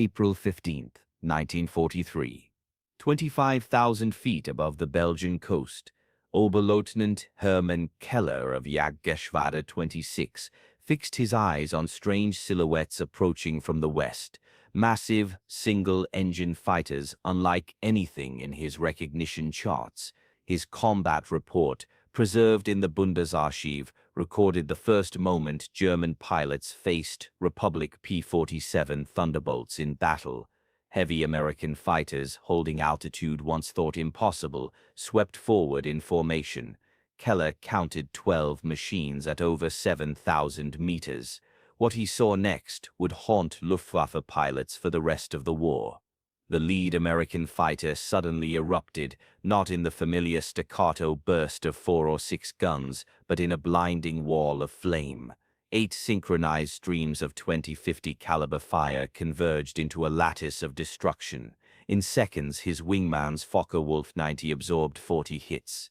April 15, 1943. 25,000 feet above the Belgian coast, Oberleutnant Hermann Keller of Jagdgeschwader 26 fixed his eyes on strange silhouettes approaching from the west, massive, single-engine fighters unlike anything in his recognition charts. His combat report, preserved in the Bundesarchiv, recorded the first moment German pilots faced Republic P-47 Thunderbolts in battle. Heavy American fighters, holding altitude once thought impossible, swept forward in formation. Keller counted 12 machines at over 7,000 meters. What he saw next would haunt Luftwaffe pilots for the rest of the war. The lead American fighter suddenly erupted, not in the familiar staccato burst of 4 or 6 guns, but in a blinding wall of flame. 8 synchronized streams of 20-50 caliber fire converged into a lattice of destruction. In seconds, his wingman's Focke-Wulf 90 absorbed 40 hits.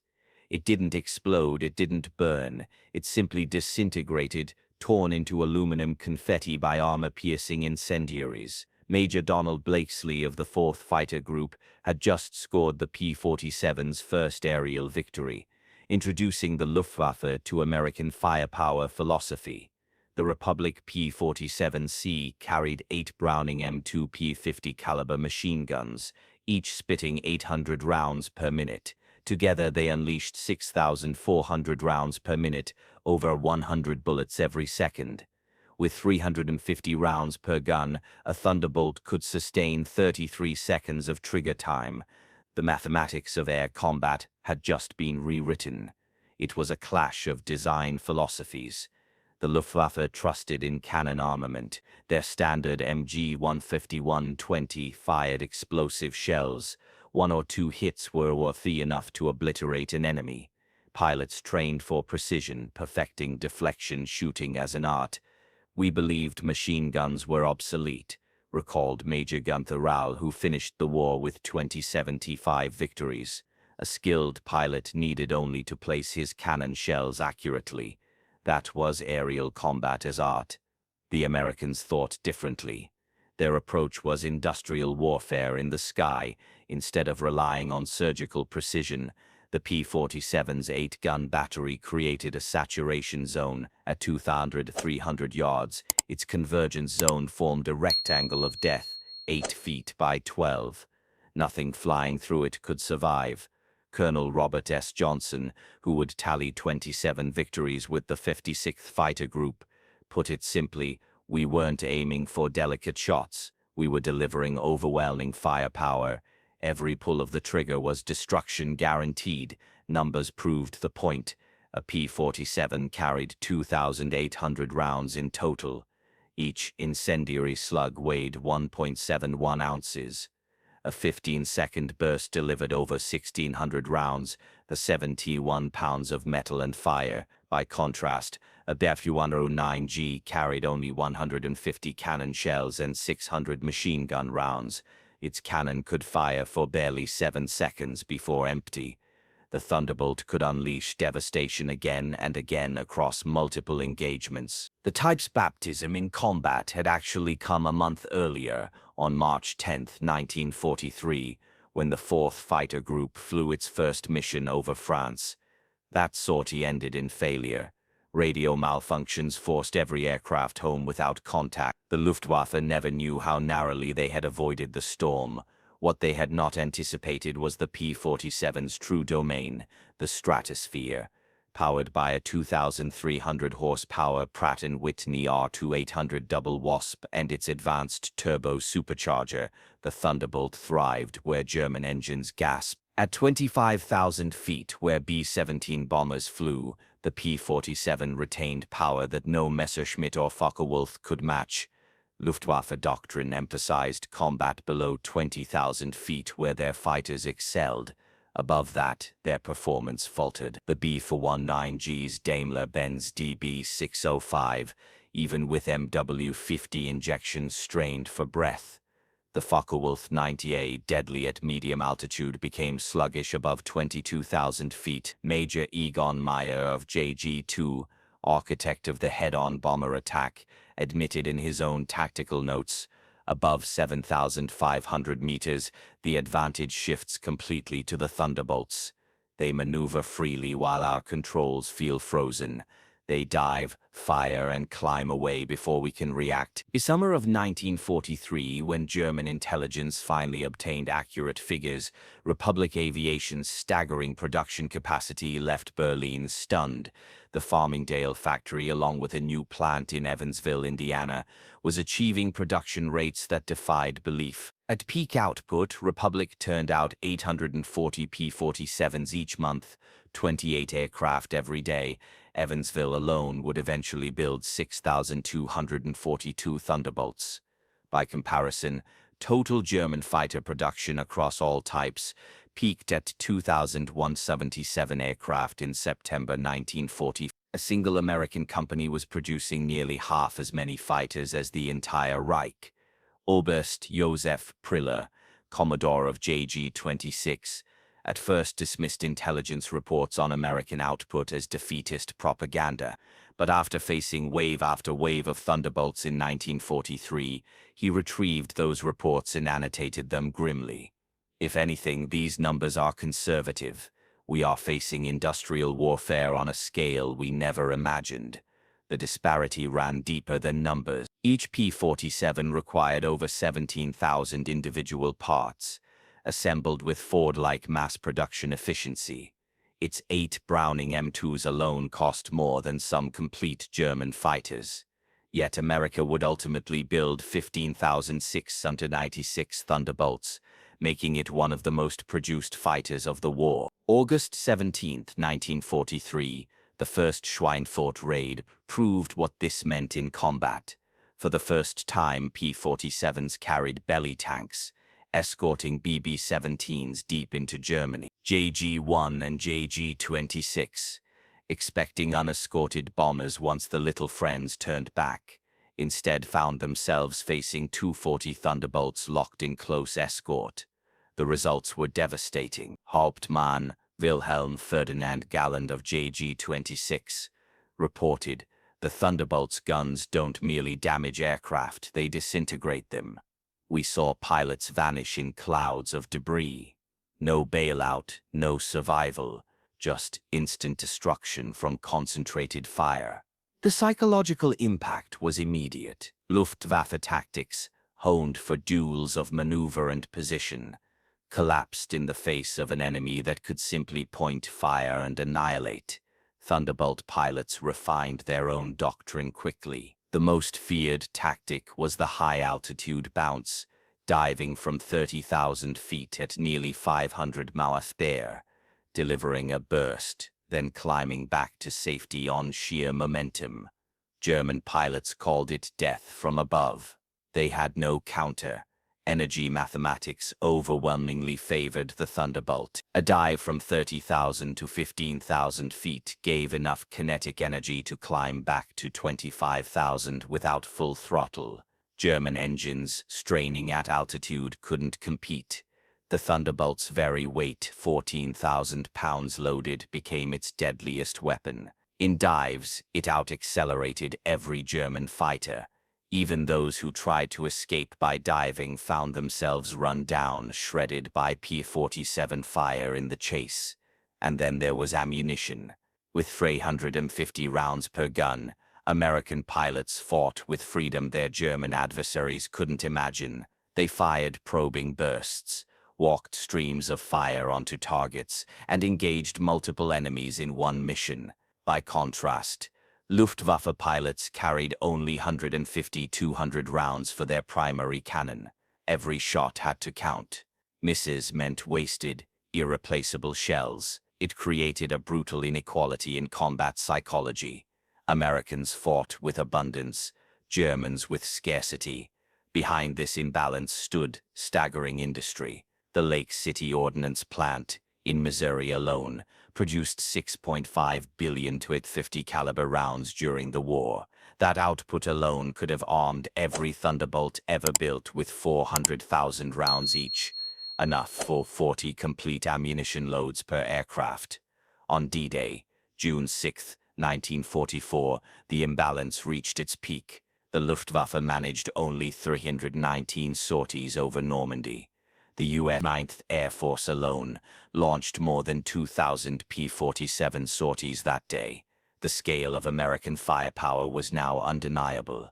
It didn't explode, it didn't burn. It simply disintegrated, torn into aluminum confetti by armor-piercing incendiaries. Major Donald Blakesley of the 4th Fighter Group had just scored the P-47's first aerial victory, introducing the Luftwaffe to American firepower philosophy. The Republic P-47C carried 8 Browning M2 P-50 caliber machine guns, each spitting 800 rounds per minute. Together they unleashed 6,400 rounds per minute, over 100 bullets every second. With 350 rounds per gun, a Thunderbolt could sustain 33 seconds of trigger time. The mathematics of air combat had just been rewritten. It was a clash of design philosophies. The Luftwaffe trusted in cannon armament. Their standard MG-151-20 fired explosive shells. 1 or 2 hits were worthy enough to obliterate an enemy. Pilots trained for precision, perfecting deflection shooting as an art. We believed machine guns were obsolete, recalled Major Günther Rall, who finished the war with 2075 victories. A skilled pilot needed only to place his cannon shells accurately. That was aerial combat as art. The Americans thought differently. Their approach was industrial warfare in the sky. Instead of relying on surgical precision, the P-47's 8-gun battery created a saturation zone at 2,300 yards. Its convergence zone formed a rectangle of death, 8 feet by 12. Nothing flying through it could survive. Colonel Robert S. Johnson, who would tally 27 victories with the 56th Fighter Group, put it simply, we weren't aiming for delicate shots. We were delivering overwhelming firepower. Every pull of the trigger was destruction guaranteed. Numbers proved the point. A P-47 carried 2,800 rounds in total. Each incendiary slug weighed 1.71 ounces. A 15-second burst delivered over 1,600 rounds, the 71 pounds of metal and fire. By contrast, a Bf-109G carried only 150 cannon shells and 600 machine gun rounds. Its cannon could fire for barely 7 seconds before empty. The Thunderbolt could unleash devastation again and again across multiple engagements. The type's baptism in combat had actually come a month earlier, on March 10, 1943, when the 4th Fighter Group flew its first mission over France. That sortie ended in failure. Radio malfunctions forced every aircraft home without contact. The Luftwaffe never knew how narrowly they had avoided the storm. What they had not anticipated was the P-47's true domain, the stratosphere. Powered by a 2,300 horsepower Pratt & Whitney R2800 double Wasp and its advanced turbo supercharger, the Thunderbolt thrived where German engines gasped. At 25,000 feet where B-17 bombers flew, the P-47 retained power that no Messerschmitt or Focke-Wulf could match. Luftwaffe doctrine emphasized combat below 20,000 feet where their fighters excelled. Above that, their performance faltered. The Bf-19G's Daimler-Benz DB605, even with MW-50 injections, strained for breath. The Focke-Wulf 90A, deadly at medium altitude, became sluggish above 22,000 feet. Major Egon Meyer of JG-2, architect of the head-on bomber attack, admitted in his own tactical notes, Above 7,500 meters, the advantage shifts completely to the Thunderbolts. They maneuver freely while our controls feel frozen. They dive, fire, and climb away before we can react. The summer of 1943, when German intelligence finally obtained accurate figures, Republic Aviation's staggering production capacity left Berlin stunned. The Farmingdale factory, along with a new plant in Evansville, Indiana, was achieving production rates that defied belief. At peak output, Republic turned out 840 P-47s each month, 28 aircraft every day. Evansville alone would eventually build 6,242 Thunderbolts. By comparison, total German fighter production across all types peaked at 2,177 aircraft in September 1940. A single American company was producing nearly half as many fighters as the entire Reich. Oberst Josef Priller, Commodore of JG-26, at first dismissed intelligence reports on American output as defeatist propaganda, but after facing wave after wave of Thunderbolts in 1943, he retrieved those reports and annotated them grimly. If anything, these numbers are conservative. We are facing industrial warfare on a scale we never imagined. The disparity ran deeper than numbers. Each P-47 required over 17,000 individual parts, assembled with Ford-like mass production efficiency. Its 8 Browning M2s alone cost more than some complete German fighters. Yet America would ultimately build 15,696 Thunderbolts, making it one of the most produced fighters of the war. August 17, 1943, the first Schweinfurt raid proved what this meant in combat. For the first time, P-47s carried belly tanks, escorting BB-17s deep into Germany. JG-1 and JG-26, expecting unescorted bombers once the little friends turned back, instead found themselves facing 240 Thunderbolts locked in close escort. The results were devastating. Hauptmann Wilhelm Ferdinand Galland of JG-26 reported, "The Thunderbolt's guns don't merely damage aircraft, they disintegrate them. We saw pilots vanish in clouds of debris. No bailout, no survival, just instant destruction from concentrated fire." The psychological impact was immediate. Luftwaffe tactics, honed for duels of maneuver and position, collapsed in the face of an enemy that could simply point fire and annihilate. Thunderbolt pilots refined their own doctrine quickly. The most feared tactic was the high-altitude bounce, diving from 30,000 feet at nearly 500 miles there, delivering a burst, then climbing back to safety on sheer momentum. German pilots called it death from above. They had no counter. Energy mathematics overwhelmingly favored the Thunderbolt. A dive from 30,000 to 15,000 feet gave enough kinetic energy to climb back to 25,000 without full throttle. German engines, straining at altitude, couldn't compete. The Thunderbolt's very weight, 14,000 pounds loaded, became its deadliest weapon. In dives, it out-accelerated every German fighter. Even those who tried to escape by diving found themselves run down, shredded by P-47 fire in the chase. And then there was ammunition. With 350 rounds per gun, American pilots fought with freedom their German adversaries couldn't imagine. They fired probing bursts, walked streams of fire onto targets, and engaged multiple enemies in one mission. By contrast, Luftwaffe pilots carried only 150-200 rounds for their primary cannon. Every shot had to count. Misses meant wasted, irreplaceable shells. It created a brutal inequality in combat psychology. Americans fought with abundance, Germans with scarcity. Behind this imbalance stood staggering industry. The Lake City Ordnance Plant, in Missouri alone, produced 6.5 billion .250 caliber rounds during the war. That output alone could have armed every Thunderbolt ever built with 400,000 rounds each, enough for 40 complete ammunition loads per aircraft. On D-Day, June 6, 1944, the imbalance reached its peak. The Luftwaffe managed only 319 sorties over Normandy. The U.S. 9th Air Force alone launched more than 2,000 P-47 sorties that day. The scale of American firepower was now undeniable.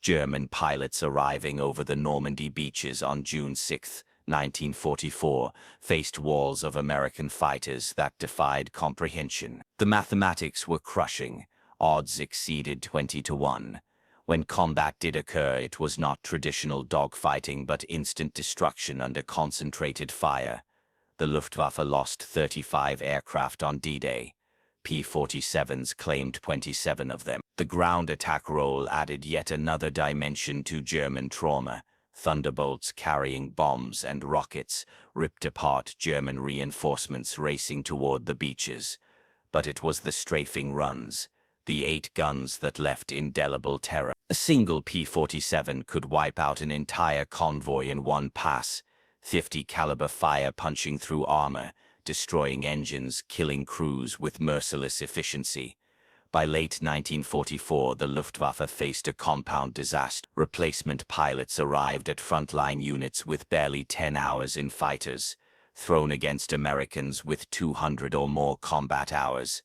German pilots arriving over the Normandy beaches on June 6, 1944, faced walls of American fighters that defied comprehension. The mathematics were crushing. Odds exceeded 20 to 1. When combat did occur, it was not traditional dogfighting but instant destruction under concentrated fire. The Luftwaffe lost 35 aircraft on D-Day. P-47s claimed 27 of them. The ground attack role added yet another dimension to German trauma. Thunderbolts carrying bombs and rockets ripped apart German reinforcements racing toward the beaches. But it was the strafing runs, the 8 guns that left indelible terror. A single P-47 could wipe out an entire convoy in one pass, 50 caliber fire punching through armor, destroying engines, killing crews with merciless efficiency. By late 1944, the Luftwaffe faced a compound disaster. Replacement pilots arrived at frontline units with barely 10 hours in fighters, thrown against Americans with 200 or more combat hours.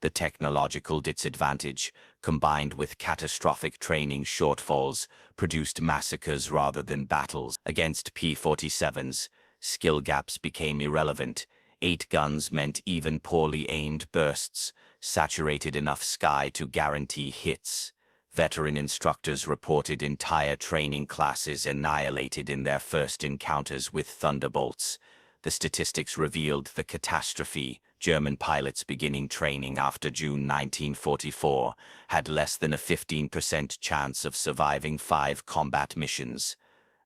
The technological disadvantage, combined with catastrophic training shortfalls, produced massacres rather than battles. Against P-47s, skill gaps became irrelevant. 8 guns meant even poorly aimed bursts, saturated enough sky to guarantee hits. Veteran instructors reported entire training classes annihilated in their first encounters with Thunderbolts. The statistics revealed the catastrophe. German pilots beginning training after June 1944 had less than a 15% chance of surviving 5 combat missions.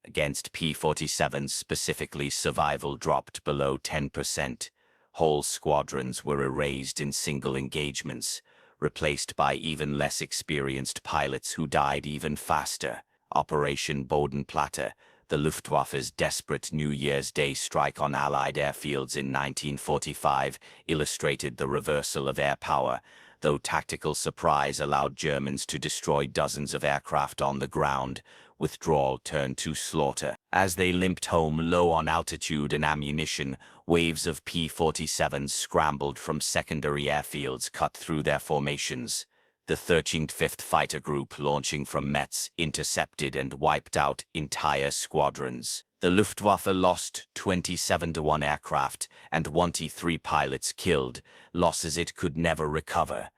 Against P-47s specifically, survival dropped below 10%. Whole squadrons were erased in single engagements, replaced by even less experienced pilots who died even faster. Operation Bodenplatte, the Luftwaffe's desperate New Year's Day strike on Allied airfields in 1945, illustrated the reversal of air power. Though tactical surprise allowed Germans to destroy dozens of aircraft on the ground, withdrawal turned to slaughter. As they limped home low on altitude and ammunition, waves of P-47s scrambled from secondary airfields cut through their formations. The 13th 5th Fighter Group, launching from Metz, intercepted and wiped out entire squadrons. The Luftwaffe lost 27 to 1 aircraft and 23 pilots killed, losses it could never recover.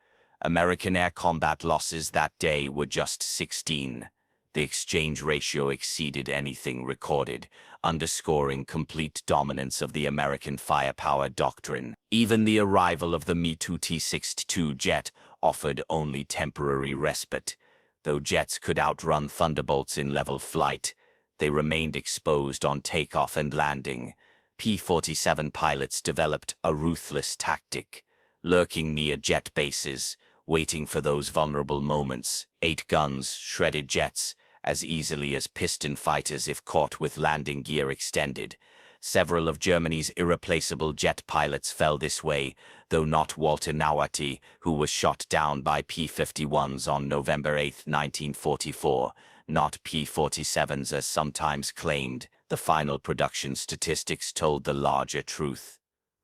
American air combat losses that day were just 16. The exchange ratio exceeded anything recorded, underscoring complete dominance of the American firepower doctrine. Even the arrival of the Me-2 T-62 jet offered only temporary respite. Though jets could outrun Thunderbolts in level flight, they remained exposed on takeoff and landing. P-47 pilots developed a ruthless tactic, lurking near jet bases, waiting for those vulnerable moments. 8 guns shredded jets as easily as piston fighters if caught with landing gear extended. Several of Germany's irreplaceable jet pilots fell this way, though not Walter Nauati, who was shot down by P-51s on November 8, 1944, not P-47s as sometimes claimed. The final production statistics told the larger truth.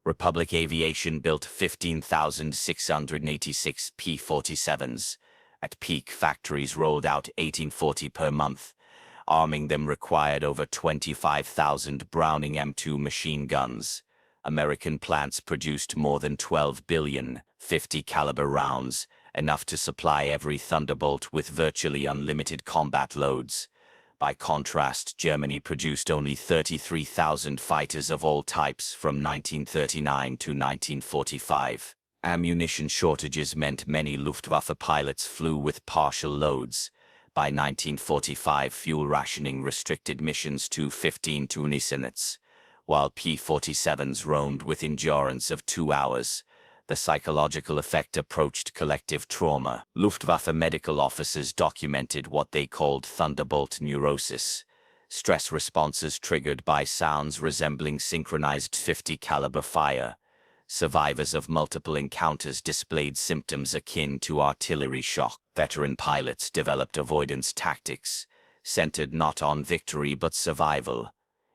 Republic Aviation built 15,686 P-47s. At peak, factories rolled out 1840 per month. Arming them required over 25,000 Browning M2 machine guns. American plants produced more than 12 billion 50 caliber rounds, enough to supply every Thunderbolt with virtually unlimited combat loads. By contrast, Germany produced only 33,000 fighters of all types from 1939 to 1945. Ammunition shortages meant many Luftwaffe pilots flew with partial loads. By 1945, fuel rationing restricted missions to 15 minutes, while P-47s roamed with endurance of 2 hours. The psychological effect approached collective trauma. Luftwaffe medical officers documented what they called Thunderbolt neurosis, stress responses triggered by sounds resembling synchronized 50 caliber fire. Survivors of multiple encounters displayed symptoms akin to artillery shock. Veteran pilots developed avoidance tactics, centered not on victory but survival.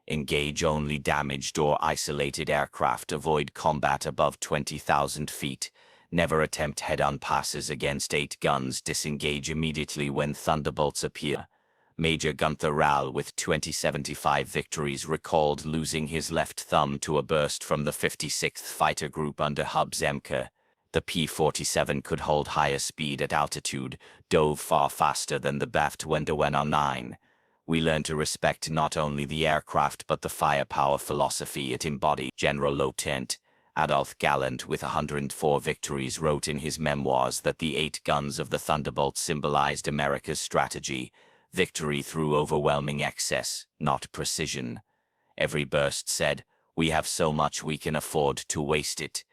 Engage only damaged or isolated aircraft, avoid combat above 20,000 feet, never attempt head-on passes against 8 guns, disengage immediately when Thunderbolts appear. Major Günther Rall, with 2075 victories, recalled losing his left thumb to a burst from the 56th Fighter Group under Hub Zemke. The P-47 could hold higher speed at altitude, dove far faster than the Baft went on 9. We learned to respect not only the aircraft but the firepower philosophy it embodied. General Lieutenant Adolf Galland, with 104 victories, wrote in his memoirs that the 8 guns of the Thunderbolt symbolized America's strategy: victory through overwhelming excess, not precision. Every burst said, "We have so much we can afford to waste it."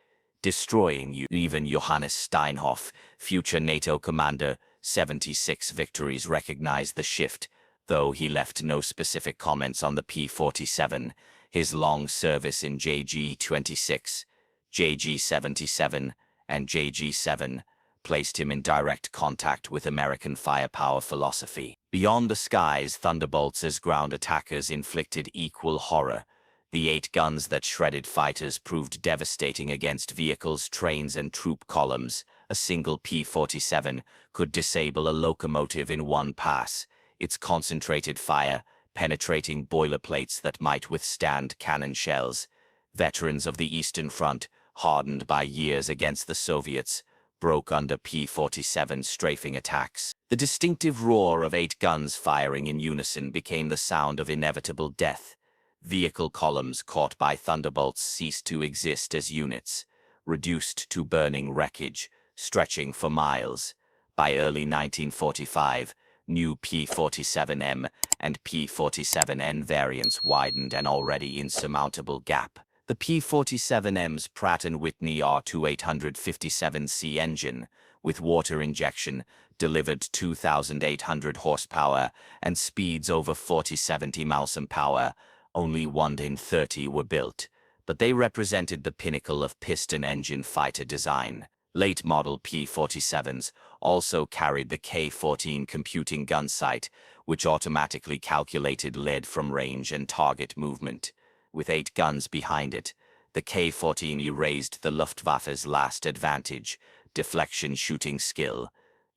Destroying you. Even Johannes Steinhoff, future NATO commander, 76 victories, recognized the shift, though he left no specific comments on the P-47. His long service in JG-26, JG-77, and JG-7 placed him in direct contact with American firepower philosophy. Beyond the skies, Thunderbolts as ground attackers inflicted equal horror. The 8 guns that shredded fighters proved devastating against vehicles, trains, and troop columns. A single P-47 could disable a locomotive in one pass, its concentrated fire penetrating boilerplates that might withstand cannon shells. Veterans of the Eastern Front, hardened by years against the Soviets, broke under P-47 strafing attacks. The distinctive roar of 8 guns firing in unison became the sound of inevitable death. Vehicle columns caught by Thunderbolts ceased to exist as units, reduced to burning wreckage, stretching for miles. By early 1945, new P-47M and P-47N variants widened an already insurmountable gap. The P-47M's Pratt & Whitney R2857C engine, with water injection, delivered 2,800 horsepower and speeds over 40-70 mph. Only 1 in 30 were built, but they represented the pinnacle of piston engine fighter design. Late-model P-47s also carried the K-14 computing gun sight, which automatically calculated lead from range and target movement. With 8 guns behind it, the K-14 erased the Luftwaffe's last advantage: deflection shooting skill.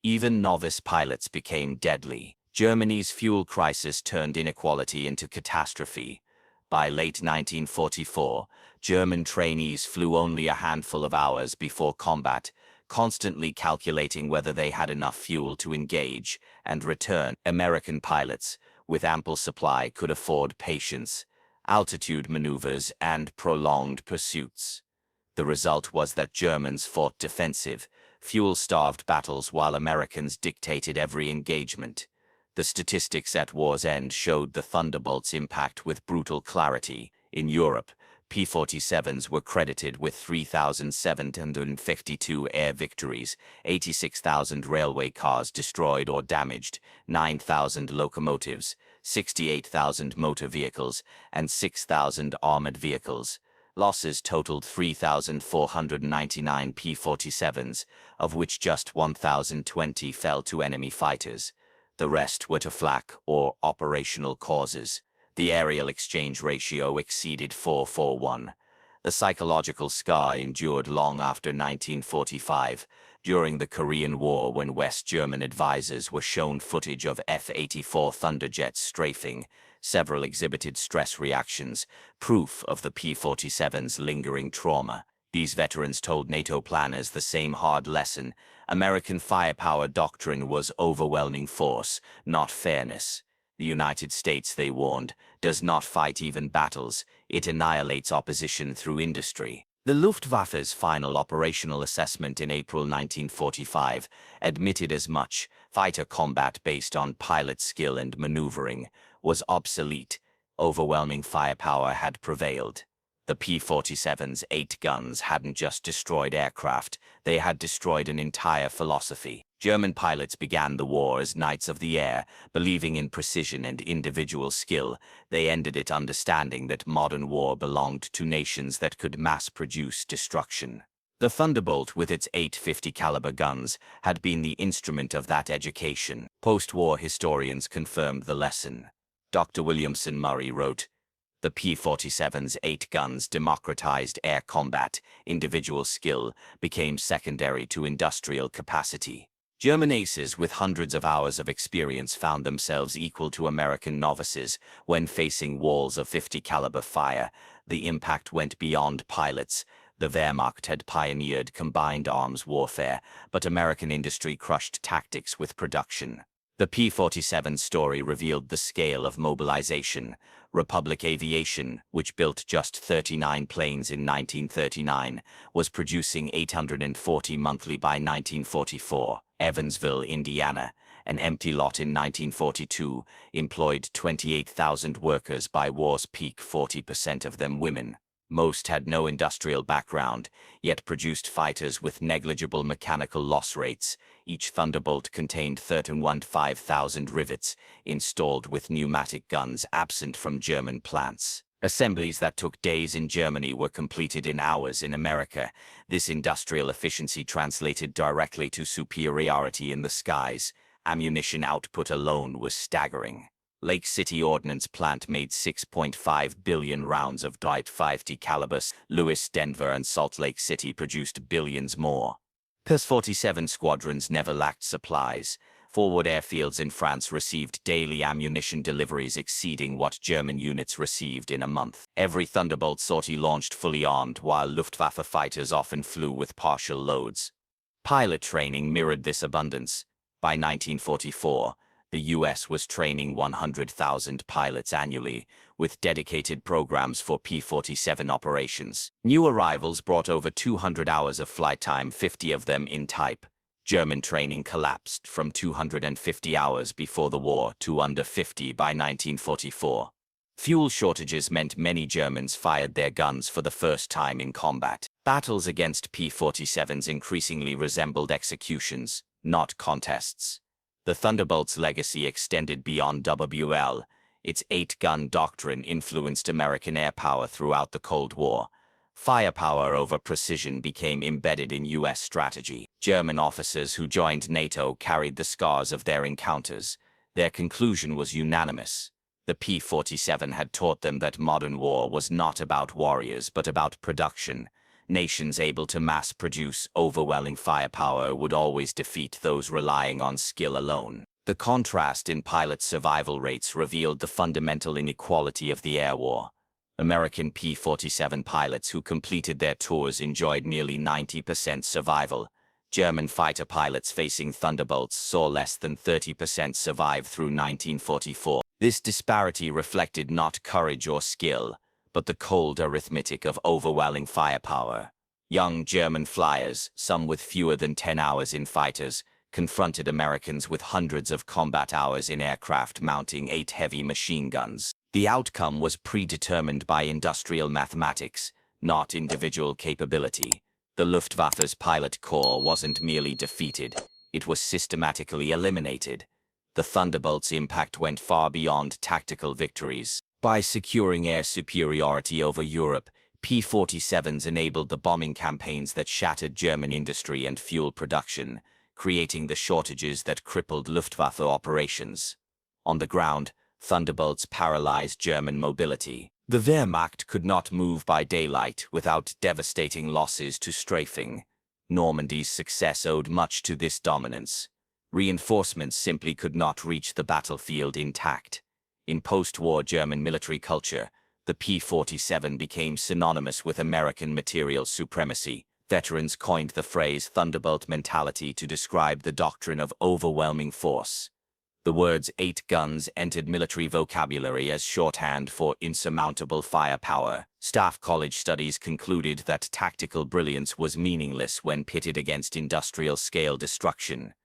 Even novice pilots became deadly. Germany's fuel crisis turned inequality into catastrophe. By late 1944, German trainees flew only a handful of hours before combat, constantly calculating whether they had enough fuel to engage and return. American pilots, with ample supply, could afford patience, altitude maneuvers, and prolonged pursuits. The result was that Germans fought defensive, fuel-starved battles while Americans dictated every engagement. The statistics at war's end showed the Thunderbolt's impact with brutal clarity. In Europe, P-47s were credited with 3,752 air victories, 86,000 railway cars destroyed or damaged, 9,000 locomotives, 68,000 motor vehicles, and 6,000 armored vehicles. Losses totaled 3,499 P-47s, of which just 1,020 fell to enemy fighters. The rest were to flak or operational causes. The aerial exchange ratio exceeded 4:1. The psychological scar endured long after 1945, during the Korean War, when West German advisors were shown footage of F-84 Thunderjets strafing. Several exhibited stress reactions, proof of the P-47's lingering trauma. These veterans told NATO planners the same hard lesson: American firepower doctrine was overwhelming force, not fairness. The United States, they warned, does not fight even battles, it annihilates opposition through industry. The Luftwaffe's final operational assessment in April 1945 admitted as much. Fighter combat based on pilot skill and maneuvering was obsolete. Overwhelming firepower had prevailed. The P-47's 8 guns hadn't just destroyed aircraft, they had destroyed an entire philosophy. German pilots began the war as knights of the air, believing in precision and individual skill. They ended it understanding that modern war belonged to nations that could mass-produce destruction. The Thunderbolt, with its 850 caliber guns, had been the instrument of that education. Post-war historians confirmed the lesson. Dr. Williamson Murray wrote, "The P-47's 8 guns democratized air combat. Individual skill became secondary to industrial capacity." German aces with hundreds of hours of experience found themselves equal to American novices when facing walls of 50 caliber fire. The impact went beyond pilots. The Wehrmacht had pioneered combined arms warfare, but American industry crushed tactics with production. The P-47 story revealed the scale of mobilization. Republic Aviation, which built just 39 planes in 1939, was producing 840 monthly by 1944. Evansville, Indiana, an empty lot in 1942, employed 28,000 workers by war's peak, 40% of them women. Most had no industrial background, yet produced fighters with negligible mechanical loss rates. Each Thunderbolt contained 31,500 rivets, installed with pneumatic guns absent from German plants. Assemblies that took days in Germany were completed in hours in America. This industrial efficiency translated directly to superiority in the skies. Ammunition output alone was staggering. Lake City Ordnance Plant made 6.5 billion rounds of .50 calibers. Lewis, Denver, and Salt Lake City produced billions more. P-47 squadrons never lacked supplies. Forward airfields in France received daily ammunition deliveries exceeding what German units received in a month. Every Thunderbolt sortie launched fully armed, while Luftwaffe fighters often flew with partial loads. Pilot training mirrored this abundance. By 1944, the U.S. was training 100,000 pilots annually, with dedicated programs for P-47 operations. New arrivals brought over 200 hours of flight time, 50 of them in type. German training collapsed from 250 hours before the war to under 50 by 1944. Fuel shortages meant many Germans fired their guns for the first time in combat. Battles against P-47s increasingly resembled executions, not contests. The Thunderbolt's legacy extended beyond WL. Its 8-gun doctrine influenced American air power throughout the Cold War. Firepower over precision became embedded in U.S. strategy. German officers who joined NATO carried the scars of their encounters. Their conclusion was unanimous. The P-47 had taught them that modern war was not about warriors but about production. Nations able to mass-produce overwhelming firepower would always defeat those relying on skill alone. The contrast in pilot survival rates revealed the fundamental inequality of the air war. American P-47 pilots who completed their tours enjoyed nearly 90% survival. German fighter pilots facing Thunderbolts saw less than 30% survive through 1944. This disparity reflected not courage or skill, but the cold arithmetic of overwhelming firepower. Young German flyers, some with fewer than 10 hours in fighters, confronted Americans with hundreds of combat hours in aircraft mounting 8 heavy machine guns. The outcome was predetermined by industrial mathematics, not individual capability. The Luftwaffe's pilot corps wasn't merely defeated, it was systematically eliminated. The Thunderbolt's impact went far beyond tactical victories. By securing air superiority over Europe, P-47s enabled the bombing campaigns that shattered German industry and fuel production, creating the shortages that crippled Luftwaffe operations. On the ground, Thunderbolts paralyzed German mobility. The Wehrmacht could not move by daylight without devastating losses to strafing. Normandy's success owed much to this dominance. Reinforcements simply could not reach the battlefield intact. In post-war German military culture, the P-47 became synonymous with American material supremacy. Veterans coined the phrase Thunderbolt mentality to describe the doctrine of overwhelming force. The words 8 guns entered military vocabulary as shorthand for insurmountable firepower. Staff College studies concluded that tactical brilliance was meaningless when pitted against industrial-scale destruction.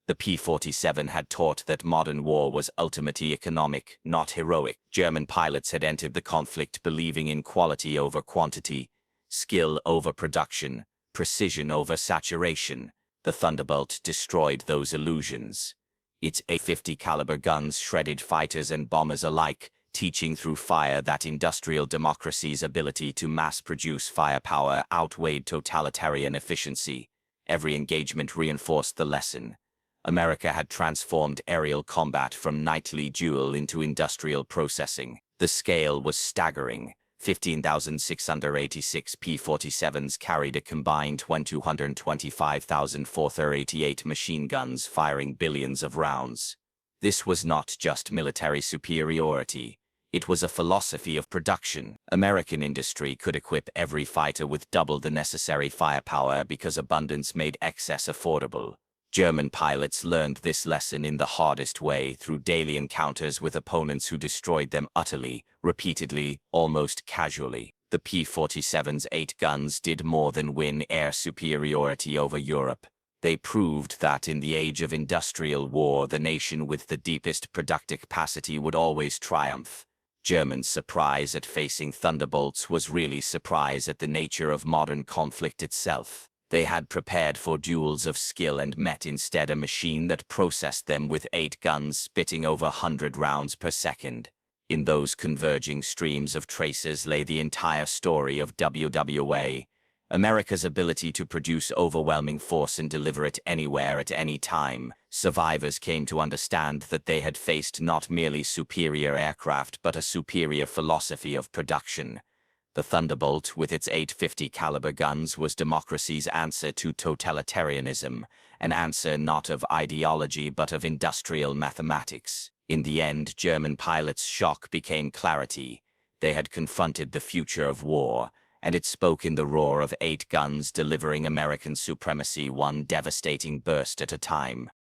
The P-47 had taught that modern war was ultimately economic, not heroic. German pilots had entered the conflict believing in quality over quantity, skill over production, precision over saturation. The Thunderbolt destroyed those illusions. Its A-50 caliber guns shredded fighters and bombers alike, teaching through fire that industrial democracy's ability to mass-produce firepower outweighed totalitarian efficiency. Every engagement reinforced the lesson. America had transformed aerial combat from nightly duel into industrial processing. The scale was staggering. 15,686 P-47s carried a combined 225,488 machine guns firing billions of rounds. This was not just military superiority. It was a philosophy of production. American industry could equip every fighter with double the necessary firepower because abundance made excess affordable. German pilots learned this lesson in the hardest way through daily encounters with opponents who destroyed them utterly, repeatedly, almost casually. The P-47's 8 guns did more than win air superiority over Europe. They proved that in the age of industrial war, the nation with the deepest productive capacity would always triumph. Germans' surprise at facing Thunderbolts was really surprise at the nature of modern conflict itself. They had prepared for duels of skill and met instead a machine that processed them with 8 guns spitting over 100 rounds per second. In those converging streams of traces lay the entire story of WWA. America's ability to produce overwhelming force and deliver it anywhere at any time. Survivors came to understand that they had faced not merely superior aircraft but a superior philosophy of production. The Thunderbolt, with its 850 caliber guns, was democracy's answer to totalitarianism, an answer not of ideology but of industrial mathematics. In the end, German pilots' shock became clarity. They had confronted the future of war, and it spoke in the roar of 8 guns delivering American supremacy one devastating burst at a time.